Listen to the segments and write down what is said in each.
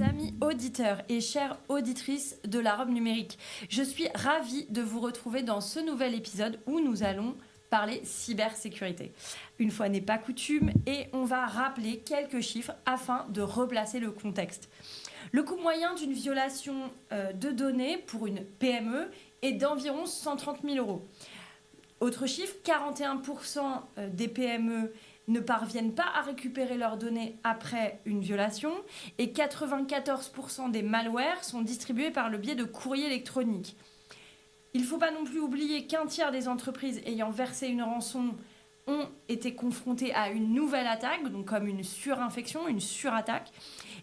amis auditeurs et chères auditrices de la robe numérique, je suis ravie de vous retrouver dans ce nouvel épisode où nous allons parler cybersécurité. Une fois n'est pas coutume, et on va rappeler quelques chiffres afin de replacer le contexte. Le coût moyen d'une violation de données pour une PME est d'environ 130 000 euros. Autre chiffre, 41% des PME ne parviennent pas à récupérer leurs données après une violation et 94% des malwares sont distribués par le biais de courrier électronique. Il ne faut pas non plus oublier qu'un tiers des entreprises ayant versé une rançon ont été confrontées à une nouvelle attaque, donc comme une surinfection, une surattaque.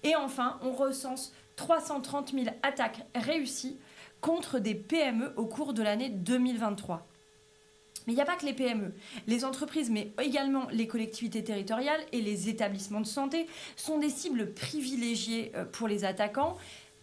Et enfin, on recense 330 000 attaques réussies contre des PME au cours de l'année 2023. Mais il n'y a pas que les PME. Les entreprises, mais également les collectivités territoriales et les établissements de santé sont des cibles privilégiées pour les attaquants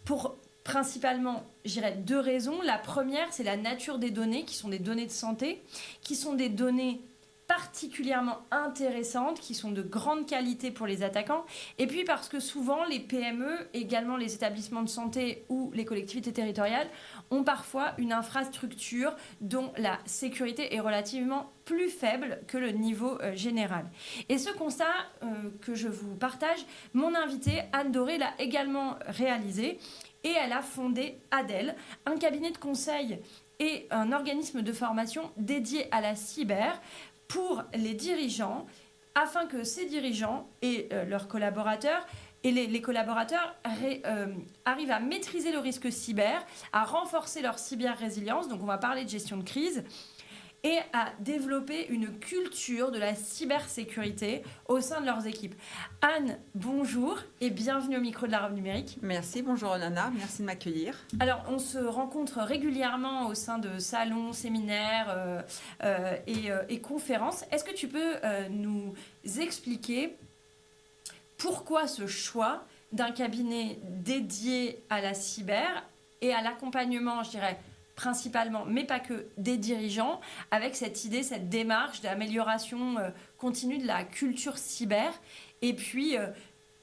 pour principalement, je dirais, deux raisons. La première, c'est la nature des données, qui sont des données de santé, qui sont des données particulièrement intéressantes, qui sont de grande qualité pour les attaquants. Et puis parce que souvent, les PME, également les établissements de santé ou les collectivités territoriales, ont parfois une infrastructure dont la sécurité est relativement plus faible que le niveau général. Et ce constat que je vous partage, mon invitée Anne Doré l'a également réalisé et elle a fondé ADEL, un cabinet de conseil et un organisme de formation dédié à la cyber pour les dirigeants, afin que ces dirigeants et leurs collaborateurs et les collaborateurs arrivent à maîtriser le risque cyber, à renforcer leur cyber-résilience, donc on va parler de gestion de crise, et à développer une culture de la cybersécurité au sein de leurs équipes. Anne, bonjour et bienvenue au micro de la robe numérique. Merci, bonjour Nana, merci de m'accueillir. Alors, on se rencontre régulièrement au sein de salons, séminaires et conférences. Est-ce que tu peux nous expliquer pourquoi ce choix d'un cabinet dédié à la cyber et à l'accompagnement, je dirais, principalement, mais pas que, des dirigeants, avec cette idée, cette démarche d'amélioration continue de la culture cyber. Et puis,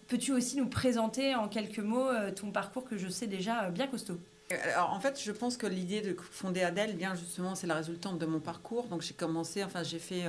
peux-tu aussi nous présenter en quelques mots ton parcours que je sais déjà bien costaud? Alors, en fait, je pense que l'idée de fonder Adel, bien justement, c'est la résultante de mon parcours. Donc, j'ai fait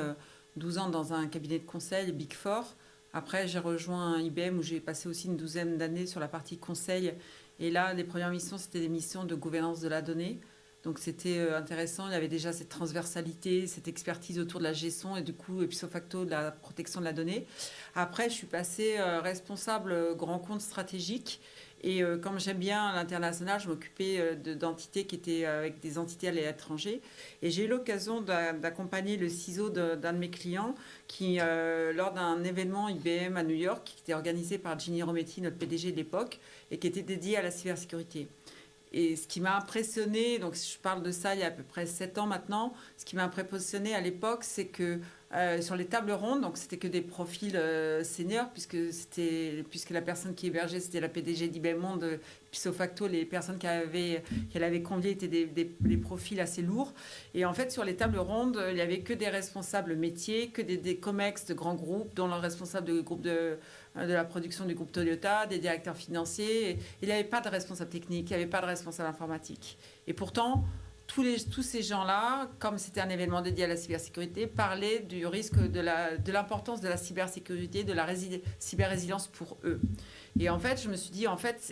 12 ans dans un cabinet de conseil, Big Four. Après, j'ai rejoint IBM où j'ai passé aussi une douzaine d'années sur la partie conseil. Et là, les premières missions, c'était des missions de gouvernance de la donnée. Donc c'était intéressant, il y avait déjà cette transversalité, cette expertise autour de la gestion et du coup, ipso facto, de la protection de la donnée. Après, je suis passée responsable grand compte stratégique et comme j'aime bien l'international, je m'occupais d'entités qui étaient avec des entités à l'étranger. Et j'ai eu l'occasion d'accompagner le CISO d'un de mes clients qui, lors d'un événement IBM à New York, qui était organisé par Ginny Rometty, notre PDG de l'époque, et qui était dédié à la cybersécurité. Et ce qui m'a impressionné, donc je parle de ça il y a à peu près 7 ans maintenant, ce qui m'a impressionné à l'époque, c'est que sur les tables rondes, donc c'était que des profils seniors, puisque la personne qui hébergeait, c'était la PDG d'IBM Monde, ipso facto, les personnes qu'elle avait conviées étaient des profils assez lourds. Et en fait, sur les tables rondes, il n'y avait que des responsables métiers, que des COMEX de grands groupes, dont le responsable de groupe de la production du groupe Toyota, des directeurs financiers. Il n'y avait pas de responsable technique, il n'y avait pas de responsable informatique. Et pourtant, tous ces gens-là, comme c'était un événement dédié à la cybersécurité, parlaient du risque, de l'importance de la cybersécurité, de la cyber-résilience pour eux. Et en fait, je me suis dit,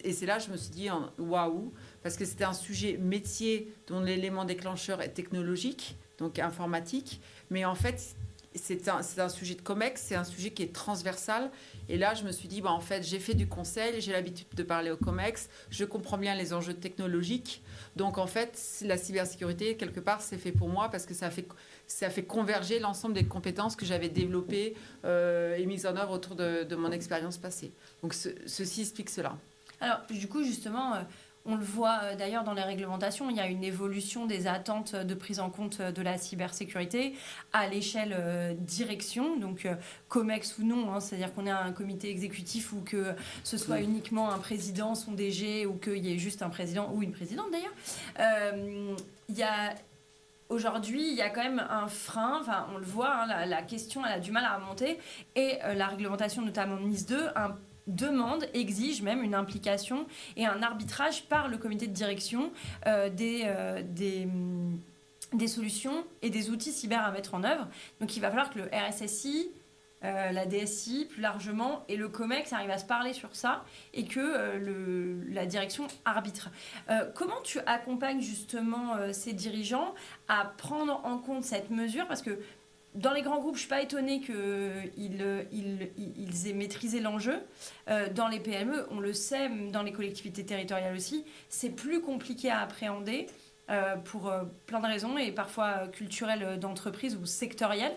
et c'est là que je me suis dit, waouh, parce que c'était un sujet métier dont l'élément déclencheur est technologique, donc informatique, mais en fait, c'est un sujet de COMEX, c'est un sujet qui est transversal. Et là, je me suis dit, en fait, j'ai fait du conseil, j'ai l'habitude de parler au COMEX, je comprends bien les enjeux technologiques. Donc, en fait, la cybersécurité, quelque part, c'est fait pour moi parce que ça fait converger l'ensemble des compétences que j'avais développées et mises en œuvre autour de mon expérience passée. Donc, ceci explique cela. Alors, du coup, justement... on le voit d'ailleurs dans les réglementations, il y a une évolution des attentes de prise en compte de la cybersécurité à l'échelle direction, donc COMEX ou non, hein, c'est-à-dire qu'on ait un comité exécutif ou que ce soit uniquement un président, son DG, ou qu'il y ait juste un président ou une présidente d'ailleurs. Aujourd'hui, il y a quand même un frein, enfin, on le voit, hein, la question elle a du mal à remonter et la réglementation, notamment NIS 2, exige même une implication et un arbitrage par le comité de direction des solutions et des outils cyber à mettre en œuvre. Donc il va falloir que le RSSI, la DSI plus largement et le COMEX arrivent à se parler sur ça et que la direction arbitre. Comment tu accompagnes justement ces dirigeants à prendre en compte cette mesure? Parce que dans les grands groupes, je ne suis pas étonnée qu'ils aient maîtrisé l'enjeu. Dans les PME, on le sait, dans les collectivités territoriales aussi, c'est plus compliqué à appréhender pour plein de raisons et parfois culturelles d'entreprise ou sectorielles.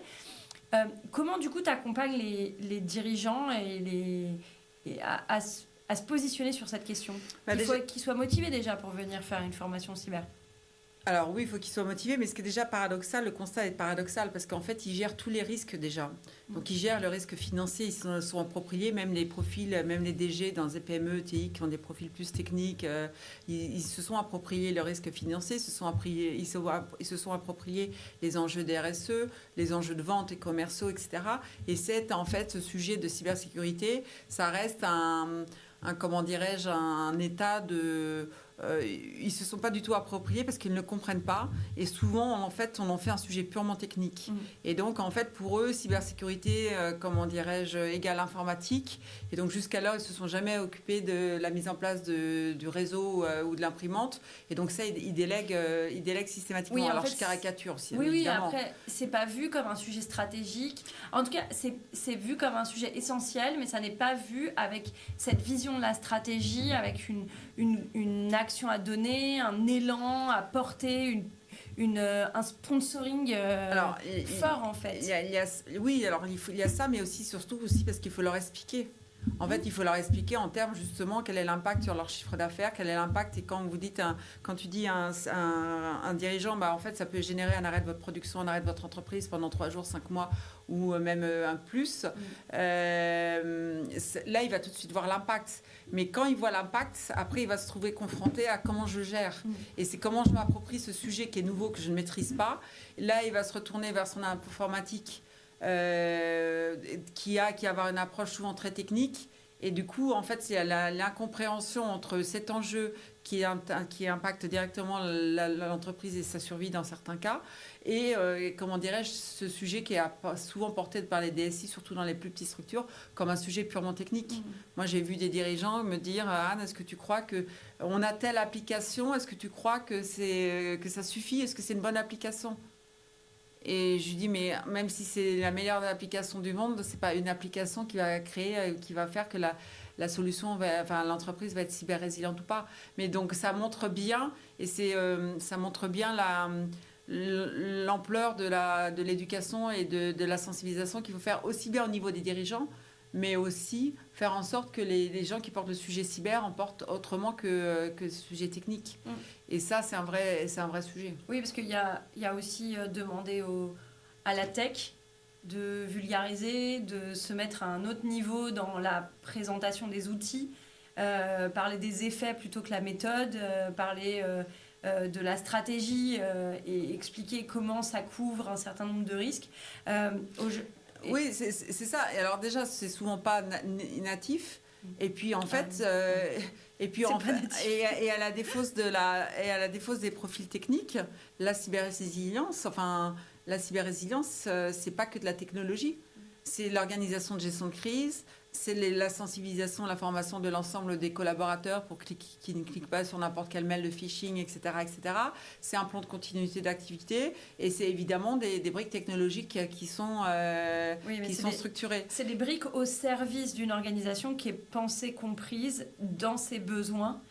Comment du coup tu accompagnes les dirigeants à se positionner sur cette question? Il faut qu'ils soient motivés déjà pour venir faire une formation cyber. Alors oui, il faut qu'ils soient motivés, mais ce qui est déjà paradoxal, le constat est paradoxal, parce qu'en fait, ils gèrent tous les risques déjà. Donc ils gèrent le risque financier, ils se sont appropriés, même les profils, même les DG dans les PME, ETI qui ont des profils plus techniques, ils se sont appropriés le risque financier, ils se sont appropriés les enjeux des RSE, les enjeux de vente et commerciaux, etc. Et c'est en fait ce sujet de cybersécurité, ça reste un état de... ils ne se sont pas du tout appropriés parce qu'ils ne le comprennent pas. Et souvent, en fait, on en fait un sujet purement technique. Et donc, en fait, pour eux, cybersécurité, égale informatique. Et donc, jusqu'alors, ils ne se sont jamais occupés de la mise en place du réseau ou de l'imprimante. Et donc, ça, ils délèguent systématiquement. Oui, alors, je caricature aussi, oui, évidemment. Oui, après, ce n'est pas vu comme un sujet stratégique. En tout cas, c'est vu comme un sujet essentiel, mais ça n'est pas vu avec cette vision de la stratégie, avec une action à donner, un élan à porter, un sponsoring fort en fait. Il y a ça, mais surtout parce qu'il faut leur expliquer. En fait, il faut leur expliquer en termes justement quel est l'impact sur leur chiffre d'affaires, quel est l'impact. Et quand tu dis un dirigeant, en fait, ça peut générer un arrêt de votre production, un arrêt de votre entreprise pendant 3 jours, 5 mois ou même un plus. Là, il va tout de suite voir l'impact. Mais quand il voit l'impact, après, il va se trouver confronté à comment je gère. Et c'est comment je m'approprie ce sujet qui est nouveau, que je ne maîtrise pas. Là, il va se retourner vers son informatique qui va avoir une approche souvent très technique. Et du coup, en fait, il y a l'incompréhension entre cet enjeu qui impacte directement l'entreprise et sa survie dans certains cas, et ce sujet qui est souvent porté par les DSI, surtout dans les plus petites structures, comme un sujet purement technique. Moi, j'ai vu des dirigeants me dire « Anne, est-ce que tu crois qu'on a telle application? Est-ce que tu crois que ça suffit? Est-ce que c'est une bonne application ?» Et je lui dis, mais même si c'est la meilleure application du monde, c'est pas une application qui va créer, qui va faire que la solution, l'entreprise va être cyber résiliente ou pas. Mais donc ça montre bien, et ça montre bien l'ampleur de l'éducation et de la sensibilisation qu'il faut faire aussi bien au niveau des dirigeants, mais aussi faire en sorte que les gens qui portent le sujet cyber en portent autrement que le sujet technique. Et ça, c'est un vrai sujet. Oui, parce qu'il y a aussi demandé à la tech de vulgariser, de se mettre à un autre niveau dans la présentation des outils, parler des effets plutôt que la méthode, parler de la stratégie et expliquer comment ça couvre un certain nombre de risques. Oui, c'est ça. Et alors déjà, c'est souvent pas natif. Et puis en fait, à la défausse des profils techniques, la cyberrésilience, c'est pas que de la technologie. C'est l'organisation de gestion de crise, c'est la sensibilisation, la formation de l'ensemble des collaborateurs pour qu'ils ne cliquent pas sur n'importe quel mail de phishing, etc., etc. C'est un plan de continuité d'activité et c'est évidemment des briques technologiques qui sont structurées. C'est des briques au service d'une organisation qui est pensée, comprise dans ses besoins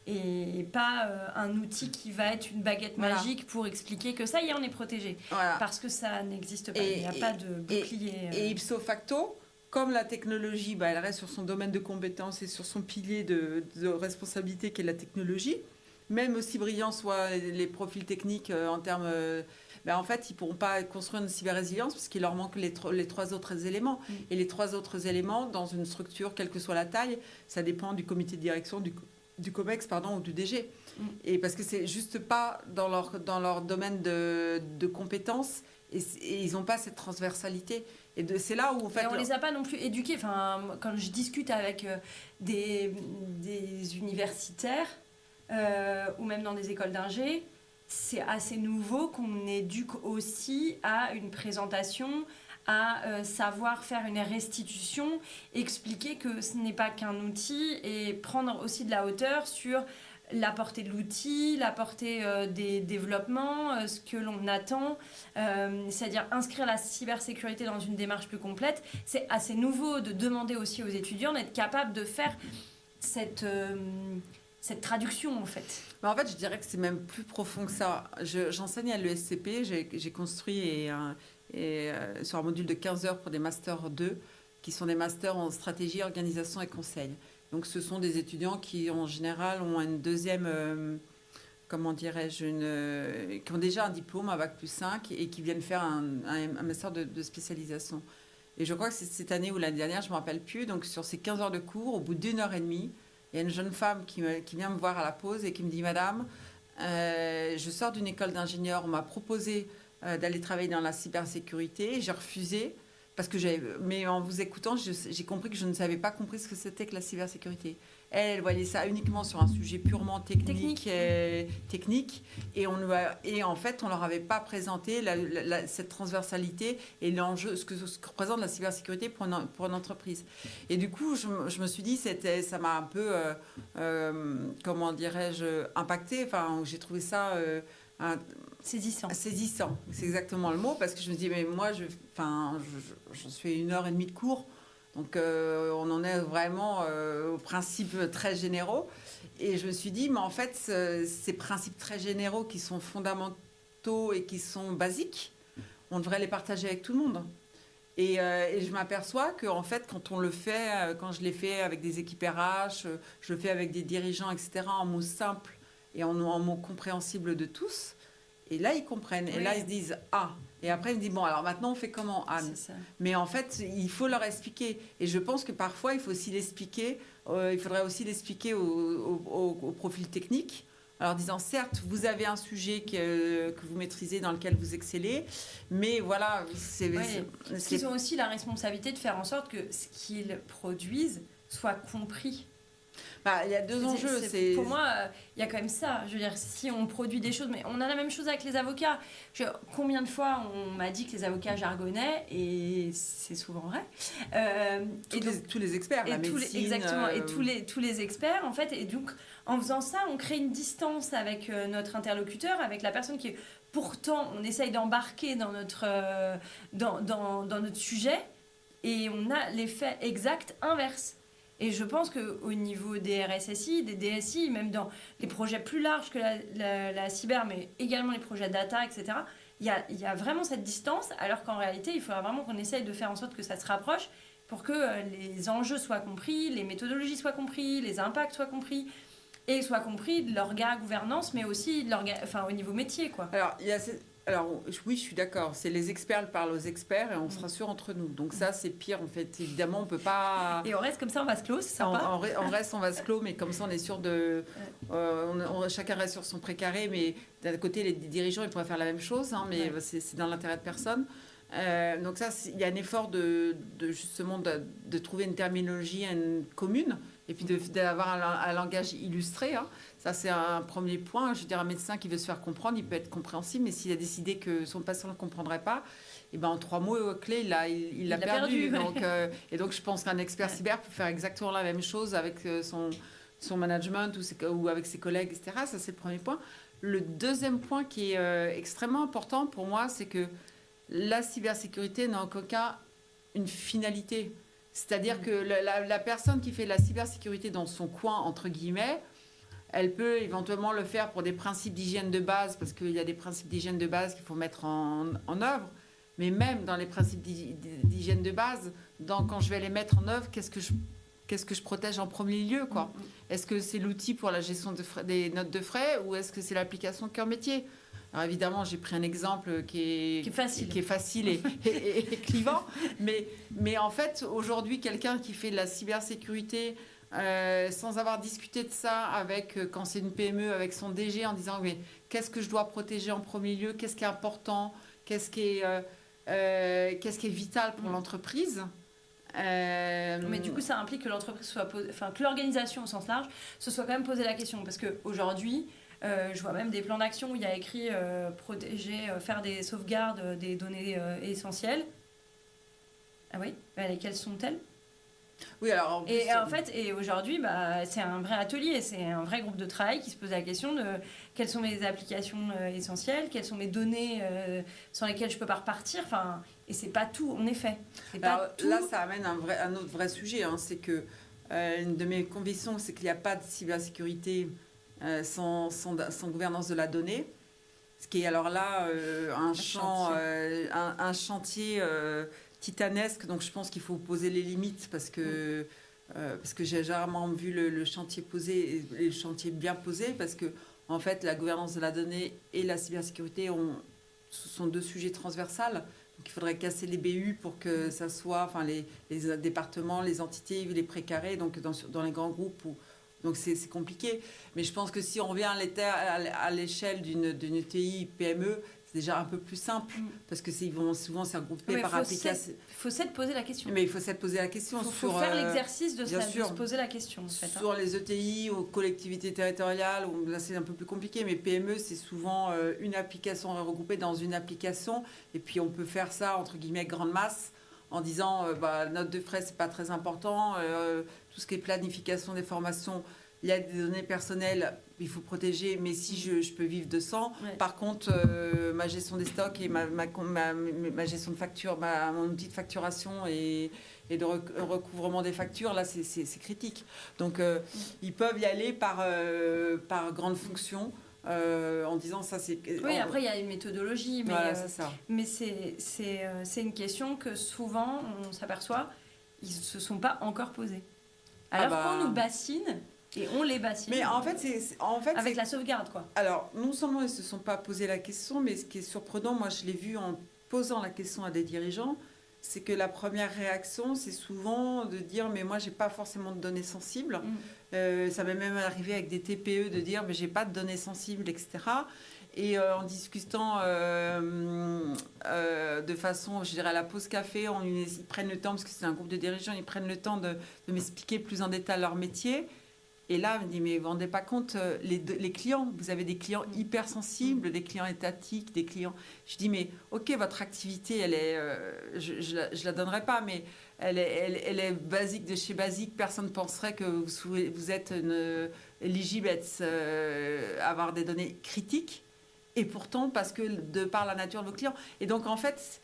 et pas un outil qui va être une baguette magique pour expliquer que ça y est, on est protégé. Voilà. Parce que ça n'existe pas, il n'y a pas de bouclier. Et ipso facto, comme la technologie, elle reste sur son domaine de compétences et sur son pilier de responsabilité qui est la technologie, même aussi brillants soient les profils techniques en termes... en fait, ils ne pourront pas construire une cyber-résilience parce qu'il leur manque les 3 autres éléments. Et les 3 autres éléments, dans une structure, quelle que soit la taille, ça dépend du comité de direction, du COMEX, ou du DG. Et parce que c'est juste pas dans leur domaine de compétences et ils n'ont pas cette transversalité. c'est là où, en fait... Et on les a pas non plus éduqués. Enfin, quand je discute avec des universitaires ou même dans des écoles d'ingé, c'est assez nouveau qu'on éduque aussi à une présentation, à savoir faire une restitution, expliquer que ce n'est pas qu'un outil et prendre aussi de la hauteur sur la portée de l'outil, la portée des développements, ce que l'on attend, c'est-à-dire inscrire la cybersécurité dans une démarche plus complète. C'est assez nouveau de demander aussi aux étudiants d'être capables de faire cette traduction en fait. En fait, je dirais que c'est même plus profond que ça. J'enseigne à l'ESCP, j'ai construit sur un module de 15 heures pour des Master 2, qui sont des masters en stratégie, organisation et conseil. Donc ce sont des étudiants qui en général ont une deuxième, comment dirais-je, qui ont déjà un diplôme, un bac plus 5 et qui viennent faire un master de spécialisation. Et je crois que c'est cette année ou l'année dernière, je ne me rappelle plus, donc sur ces 15 heures de cours, au bout d'une heure et demie, il y a une jeune femme qui vient me voir à la pause et qui me dit « Madame, je sors d'une école d'ingénieur, on m'a proposé d'aller travailler dans la cybersécurité, j'ai refusé. » Mais en vous écoutant, j'ai compris que je ne savais pas compris ce que c'était que la cybersécurité. Elle voyait ça uniquement sur un sujet purement technique. Et en fait, on ne leur avait pas présenté cette transversalité et l'enjeu, ce que représente la cybersécurité pour une entreprise. Et du coup, je me suis dit, ça m'a un peu, comment dirais-je, impacté. Enfin, j'ai trouvé ça... Saisissant. Saisissant, c'est exactement le mot, parce que je me dis, mais moi, j'en suis 1h30 de cours, donc on en est vraiment aux principes très généraux. Et je me suis dit, mais en fait, ces principes très généraux qui sont fondamentaux et qui sont basiques, on devrait les partager avec tout le monde. Et je m'aperçois qu'en fait, quand on le fait, quand je l'ai fait avec des équipes RH, je le fais avec des dirigeants, etc., en mots simples et en mots compréhensibles de tous. Et là, ils comprennent. Oui. Et là, ils se disent « Ah ». Et après, ils me disent « Bon, alors maintenant, on fait comment, Anne ?» Mais en fait, il faut leur expliquer. Et je pense que parfois, il faut aussi l'expliquer. Il faudrait aussi l'expliquer au profil technique. Alors, disant, certes, vous avez un sujet que vous maîtrisez, dans lequel vous excellez, mais voilà... Ils ont aussi la responsabilité de faire en sorte que ce qu'ils produisent soit compris. Il y a deux enjeux. Pour moi, il y a quand même ça. Je veux dire, si on produit des choses... Mais on a la même chose avec les avocats. Combien de fois on m'a dit que les avocats jargonnaient, et c'est souvent vrai. Tous les experts, la médecine... Exactement, et tous les experts, en fait. Et donc, en faisant ça, on crée une distance avec notre interlocuteur, avec la personne qui... Pourtant, on essaye d'embarquer dans notre sujet, et on a l'effet exact inverse. Et je pense qu'au niveau des RSSI, des DSI, même dans les projets plus larges que la cyber, mais également les projets data, etc., il y a vraiment cette distance, alors qu'en réalité, il faudra vraiment qu'on essaye de faire en sorte que ça se rapproche pour que les enjeux soient compris, les méthodologies soient compris, les impacts soient compris, et soient compris de l'orga gouvernance, mais aussi au niveau métier, quoi. Alors, oui, je suis d'accord. C'est les experts parlent aux experts et on se rassure entre nous. Donc ça, c'est pire, en fait. Évidemment, on ne peut pas... Et on reste comme ça, on va se clos, c'est sympa. On reste, on va se clos, mais comme ça, on est sûr de... chacun reste sur son précaré, mais d'un côté, les dirigeants, ils pourraient faire la même chose, hein, mais c'est dans l'intérêt de personne. Donc ça, il y a un effort justement de trouver une terminologie commune et puis d'avoir un langage illustré, hein. Ça, c'est un premier point. Je veux dire, un médecin qui veut se faire comprendre, il peut être compréhensible, mais s'il a décidé que son patient ne le comprendrait pas, et en 3 mots clés, il l'a perdu. Et donc, je pense qu'un expert cyber peut faire exactement la même chose avec son management ou avec ses collègues, etc. Ça, c'est le premier point. Le deuxième point qui est extrêmement important pour moi, c'est que la cybersécurité n'a en aucun cas une finalité. C'est-à-dire que la personne qui fait la cybersécurité dans son coin, entre guillemets, elle peut éventuellement le faire pour des principes d'hygiène de base, parce qu'il y a des principes d'hygiène de base qu'il faut mettre en œuvre. Mais même dans les principes d'hygiène de base, quand je vais les mettre en œuvre, qu'est-ce que je protège en premier lieu, quoi ? Est-ce que c'est l'outil pour la gestion des notes de frais ou est-ce que c'est l'application cœur métier ? Alors évidemment, j'ai pris un exemple qui est facile et clivant. Mais en fait, aujourd'hui, quelqu'un qui fait de la cybersécurité sans avoir discuté de ça quand c'est une PME, avec son DG, en disant mais qu'est-ce que je dois protéger en premier lieu ? Qu'est-ce qui est important ? qu'est-ce qui est vital pour l'entreprise. Mais du coup, ça implique que l'entreprise que l'organisation au sens large se soit quand même posé la question. Parce qu'aujourd'hui, je vois même des plans d'action où il y a écrit protéger, faire des sauvegardes des données essentielles. Ah oui, lesquelles sont-elles? Oui, alors et aujourd'hui, c'est un vrai atelier, c'est un vrai groupe de travail qui se pose la question de quelles sont mes applications essentielles, quelles sont mes données sans lesquelles je ne peux pas repartir. Et c'est pas tout, en effet. Là, ça amène un autre vrai sujet. C'est que une de mes convictions, c'est qu'il n'y a pas de cybersécurité sans gouvernance de la donnée. Ce qui est alors là un chantier titanesque. Donc je pense qu'il faut poser les limites parce que j'ai rarement vu le chantier posé et le chantier bien posé parce que en fait la gouvernance de la donnée et la cybersécurité ce sont deux sujets transversaux. Donc il faudrait casser les BU pour que ça soit, les départements, les entités, les précarés, donc dans les grands groupes donc c'est compliqué. Mais je pense que si on revient à l'échelle d'une ETI PME, c'est déjà un peu plus simple parce que ils vont souvent se regrouper par application. Il faut s'être posé la question. Mais il faut s'être posé la question. Il faut faire l'exercice de se poser la question. En fait, sur les ETI, aux collectivités territoriales, là c'est un peu plus compliqué, mais PME c'est souvent une application regroupée dans une application et puis on peut faire ça entre guillemets grande masse en disant note de frais c'est pas très important, tout ce qui est planification des formations. Il y a des données personnelles, il faut protéger, mais si je peux vivre de 100. Ouais. Par contre, ma gestion des stocks et ma gestion de facture, mon outil de facturation et de recouvrement des factures, là, c'est critique. Donc, ils peuvent y aller par grande fonction. En disant ça, c'est... Oui, après, il y a une méthodologie, mais, voilà, c'est ça. Mais c'est une question que souvent, on s'aperçoit, ils ne se sont pas encore posés. Alors qu'on nous bassine... Et on les bassine. Mais en fait, avec la sauvegarde, quoi. Alors, non seulement ils ne se sont pas posé la question, mais ce qui est surprenant, moi je l'ai vu en posant la question à des dirigeants, c'est que la première réaction, c'est souvent de dire mais moi j'ai pas forcément de données sensibles. Ça m'est même arrivé avec des TPE de dire mais j'ai pas de données sensibles, etc. Et en discutant de façon, je dirais, à la pause café, ils prennent le temps, parce que c'est un groupe de dirigeants, ils prennent le temps de m'expliquer plus en détail leur métier. Et là, on me dit, mais vous ne vous rendez pas compte, les clients, vous avez des clients hypersensibles, des clients étatiques, des clients... Je dis, mais ok, votre activité, elle est... je la donnerai pas, mais elle est basique de chez basique. Personne ne penserait que vous êtes éligible à avoir des données critiques. Et pourtant, parce que de par la nature de vos clients. Et donc, en fait,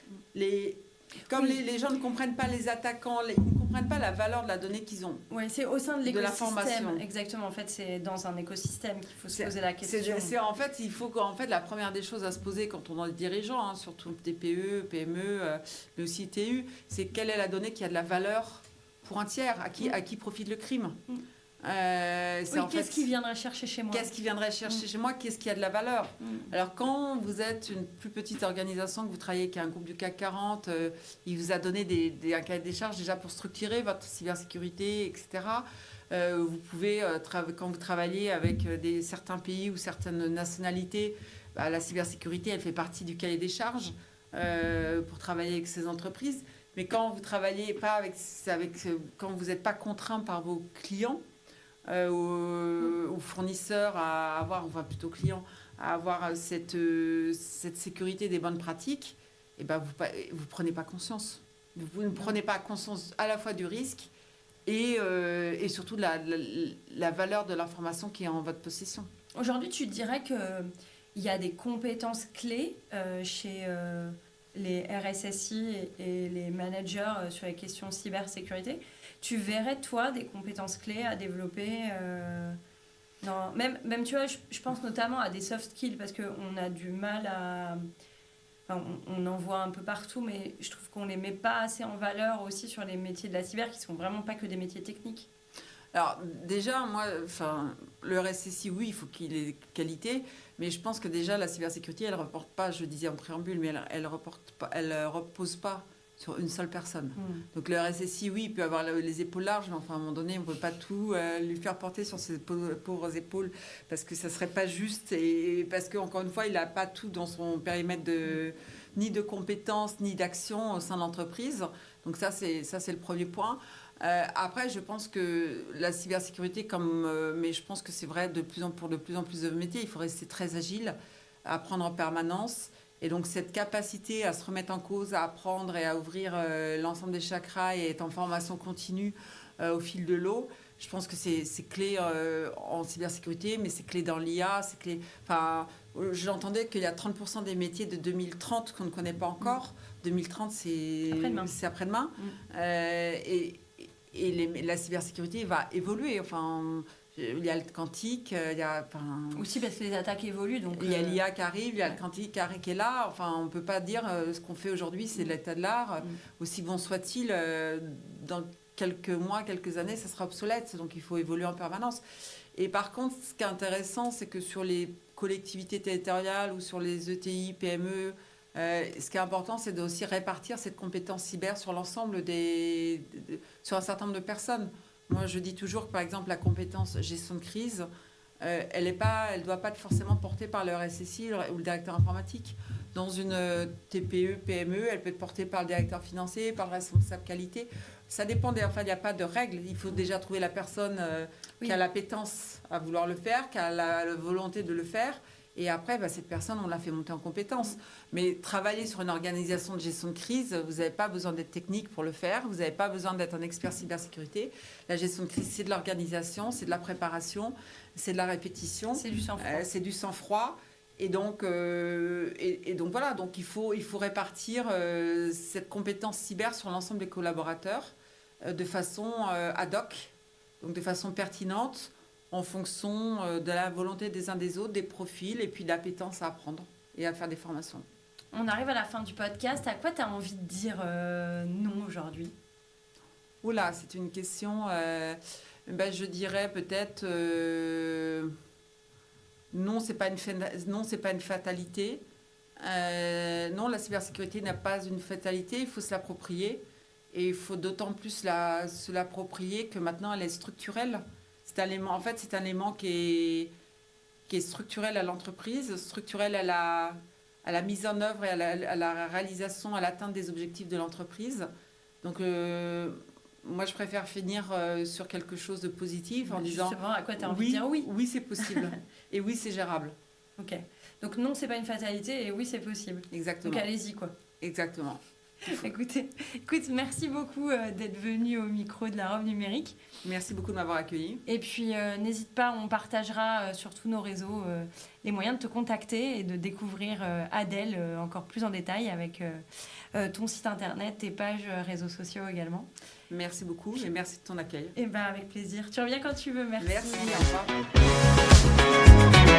comme les gens ne comprennent pas les attaquants, ils ne comprennent pas la valeur de la donnée qu'ils ont. Oui, c'est au sein de l'écosystème. Exactement. En fait, c'est dans un écosystème qu'il faut se poser la question. En fait, il faut la première des choses à se poser quand on est dirigeant, surtout TPE, PME, mais aussi TU, c'est quelle est la donnée qui a de la valeur pour un tiers, à qui profite le crime. Qu'est-ce qui viendrait chercher chez moi? Qu'est-ce qui viendrait chercher chez moi? Qu'est-ce qui a de la valeur? Alors, quand vous êtes une plus petite organisation, que vous travaillez avec un groupe du CAC 40, il vous a donné un cahier des charges déjà pour structurer votre cybersécurité, etc. Vous pouvez, quand vous travaillez avec certains pays ou certaines nationalités, la cybersécurité, elle fait partie du cahier des charges pour travailler avec ces entreprises. Mais quand vous travaillez pas quand vous n'êtes pas contraint par vos clients, aux fournisseurs à avoir, enfin plutôt clients, à avoir cette sécurité des bonnes pratiques, et vous prenez pas conscience. Vous ne prenez pas conscience à la fois du risque et surtout de la valeur de l'information qui est en votre possession. Aujourd'hui, tu dirais qu'il y a des compétences clés chez les RSSI et les managers sur les questions cybersécurité. Tu verrais, toi, des compétences clés à développer même, tu vois, je pense notamment à des soft skills, parce qu'on a du mal à... Enfin, on en voit un peu partout, mais je trouve qu'on ne les met pas assez en valeur aussi sur les métiers de la cyber, qui ne sont vraiment pas que des métiers techniques. Alors, déjà, le RSSI, oui, il faut qu'il ait des qualités, mais je pense que déjà, la cybersécurité, elle ne reporte pas, je disais en préambule, mais elle repose pas sur une seule personne. Donc le RSSI, oui, il peut avoir les épaules larges, mais enfin, à un moment donné, on ne peut pas tout lui faire porter sur ses pauvres épaules, parce que ça ne serait pas juste, et parce qu'encore une fois, il n'a pas tout dans son périmètre ni de compétences, ni d'actions au sein de l'entreprise. Donc ça, c'est le premier point. Après, je pense que la cybersécurité, mais je pense que c'est vrai pour de plus en plus de métiers, il faut rester très agile, apprendre en permanence. Et donc, cette capacité à se remettre en cause, à apprendre et à ouvrir l'ensemble des chakras et être en formation continue au fil de l'eau, je pense que c'est clé en cybersécurité, mais c'est clé dans l'IA, c'est clé... Enfin, j'entendais qu'il y a 30% des métiers de 2030 qu'on ne connaît pas encore. 2030, c'est après-demain. La cybersécurité va évoluer. Enfin, il y a le quantique, il y a... Aussi parce que les attaques évoluent. Donc, il y a l'IA qui arrive, il y a le quantique qui est là. Enfin, on ne peut pas dire ce qu'on fait aujourd'hui, c'est de l'état de l'art. Aussi bon soit-il, dans quelques mois, quelques années, ça sera obsolète. Donc, il faut évoluer en permanence. Et par contre, ce qui est intéressant, c'est que sur les collectivités territoriales ou sur les ETI, PME, ce qui est important, c'est aussi répartir cette compétence cyber sur l'ensemble sur un certain nombre de personnes. Moi, je dis toujours que, par exemple, la compétence gestion de crise, elle ne doit pas être forcément portée par le RSSI ou le directeur informatique. Dans une TPE, PME, elle peut être portée par le directeur financier, par le responsable qualité. Ça dépend. Enfin, il n'y a pas de règle. Il faut déjà trouver la personne qui a l'appétence à vouloir le faire, qui a la volonté de le faire. Et après, cette personne, on l'a fait monter en compétence. Mais travailler sur une organisation de gestion de crise, vous n'avez pas besoin d'être technique pour le faire. Vous n'avez pas besoin d'être un expert cybersécurité. La gestion de crise, c'est de l'organisation, c'est de la préparation, c'est de la répétition. C'est du sang-froid. C'est du sang-froid. Et donc voilà. Donc il faut répartir cette compétence cyber sur l'ensemble des collaborateurs de façon ad hoc, donc de façon pertinente, en fonction de la volonté des uns des autres, des profils, et puis de l'appétence à apprendre et à faire des formations. On arrive à la fin du podcast. À quoi tu as envie de dire non aujourd'hui ? Oula, c'est une question... je dirais peut-être... non, c'est pas une fatalité. Non, la cybersécurité n'a pas une fatalité. Il faut se l'approprier. Et il faut d'autant plus se l'approprier que maintenant, elle est structurelle. C'est un élément qui est structurel à l'entreprise, structurel à la mise en œuvre et à la réalisation, à l'atteinte des objectifs de l'entreprise. Donc, moi, je préfère finir sur quelque chose de positif en disant... Justement, à quoi tu as envie de dire oui ? Oui, c'est possible. Et oui, c'est gérable. Ok. Donc non, c'est pas une fatalité et oui, c'est possible. Exactement. Donc allez-y, quoi. Exactement. Écoute, merci beaucoup d'être venu au micro de la Robe Numérique. Merci beaucoup de m'avoir accueilli. Et puis, n'hésite pas, on partagera sur tous nos réseaux les moyens de te contacter et de découvrir Adèle encore plus en détail avec ton site internet, tes pages réseaux sociaux également. Merci beaucoup et merci de ton accueil. Et avec plaisir. Tu reviens quand tu veux, merci. Merci, au revoir.